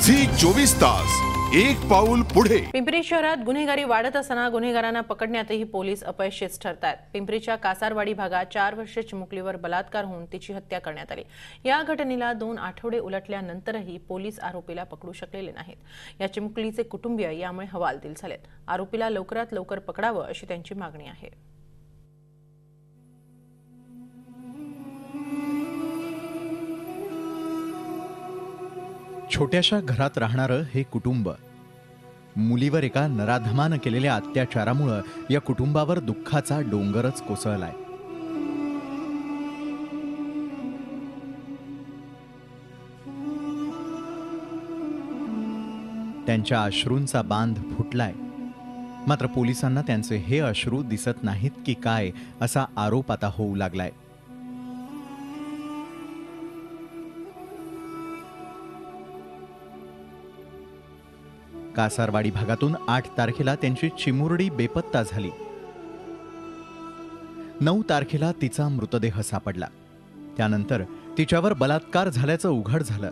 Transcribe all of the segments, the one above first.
Zee 24 तास एक पाऊल पुढे। पिंपरी शहरात गुन्हेगारी वाढत असताना गुन्हेगारांना पकडण्यातही पोलीस अपयशीच ठरतात। पिंपरीच्या कासारवाडी भागात 4 वर्षीय चिमुकलीवर बलात्कार होऊन तिची हत्या करण्यात आली। या घटनेला 2 आठवडे उलटल्यानंतरही पोलीस आरोपीला पकडू शकलेले नाहीत। या चिमुकलीचे कुटुंबीय यामुळे हवालदिल झालेत। आरोपीला लवकरात लवकर पकडावं अशी त्यांची मागणी आहे। छोट्याशा घरात राहणारं हे कुटुंब, मुलीवर एका नराधमानं केलेल्या अत्याचारामुळे या कुटुंबावर दुःखाचा डोंगरच कोसळलाय। त्यांच्या अश्रूंचा बांध फुटलाय, मात्र पोलिसांना त्यांचे हे अश्रू दिसत नाहीत की काय असा आरोप आता होऊ लागलाय। कासारवाडी भागातून 8 तारखेला त्यांची चिमुरडी बेपत्ता झाली। 9 तारखेला तिचा मृतदेह सापडला। त्यानंतर तिच्यावर बलात्कार झाल्याचं उघड झालं।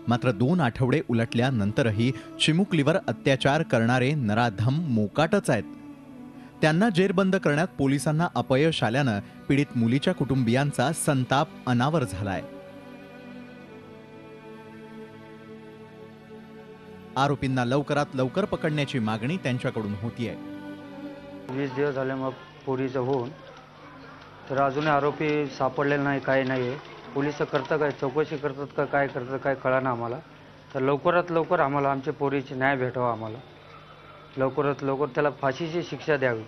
मात्र 2 आठवडे उलटल्यानंतरही चिमुकलीवर अत्याचार करणारे नराधम मोकाटच आहेत। त्यांना जेरबंद करण्यात पोलिसांना अपयश आल्यानं पीडित मुलीच्या कुटुंबियांचा संताप अनावर झालाय। आरोपींना लवकरात लवकर पकडण्याची मागणी त्यांच्याकडून होतीये। 20 दिवस झाले मग पोरीचं होऊन तर अजून आरोपी सापडलेला नाही, काही नाही। पोलिस करतात काय, चौकशी करतात का काय करतात काय कळना आम्हाला। तर लवकरात लवकर आम्हाला आमच्या पोरीची न्याय भेटावा, आम्हाला लवकरात लवकर त्याला फाशीची शिक्षा द्यावी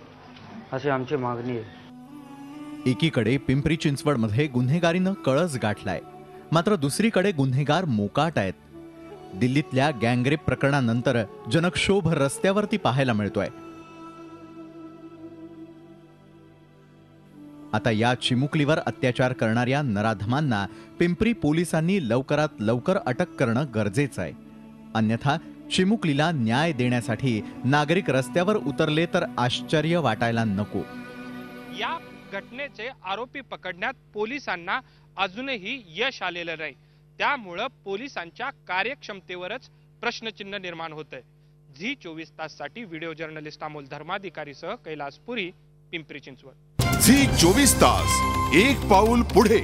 अशी आमची मागणी आहे। एकीकडे पिंपरी चिंचवडमध्ये गुन्हेगारीनं कळस गाठलाय, मात्र दुसरीकडे गुन्हेगार मोकाट आहेत। दिल्लीतल्या गँगरेप प्रकरणानंतर जनक्षोभ रस्त्यावरती पाहायला मिळतोय। आता या चिमुकलीवर अत्याचार करणाऱ्या नराधमांना पिंपरी पोलिसांनी लवकरात लवकर अटक करणं गरजेचं आहे। अन्यथा चिमुकलीला न्याय देण्यासाठी नागरिक रस्त्यावर उतरले तर आश्चर्य वाटायला नको। या घटनेचे आरोपी पकडण्यात पोलिसांना अजूनही यश आलेलं नाही। त्यामुळे पोलिसांच्या कार्यक्षमतेवरच प्रश्नचिन्ह निर्माण होतंय। झी 24 ताससाठी व्हिडिओ जर्नलिस्ट अमोल धर्माधिकारीसह कैलास पुरी, पिंपरी चिंचवड। झी 24 तास एक पाऊल पुढे।